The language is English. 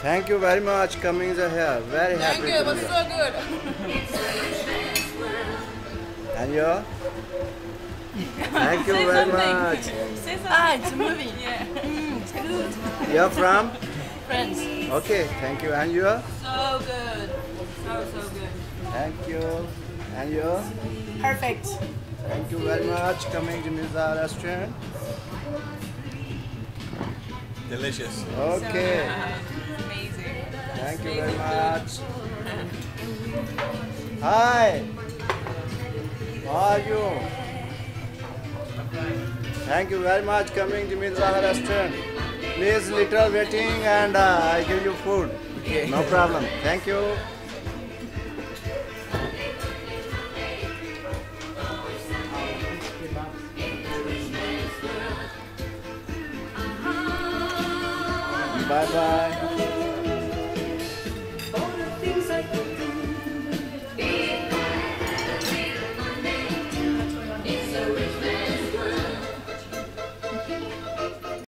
Thank you very much coming here. Very Thank happy you, it to was meet. so good. And you? Thank you Say very something. much. Say something. Ah, it's a movie. Yeah. It's good. You're from? Friends. Okay, thank you. And you? So good. So good. Thank you. And you? Perfect. Thank you very much coming to Mirza restaurant. Delicious. Okay. Amazing. Thank you very much. Hi. How are you? Thank you very much coming to Mirza restaurant. Please little waiting and I give you food. Okay. No problem. Thank you. Bye bye.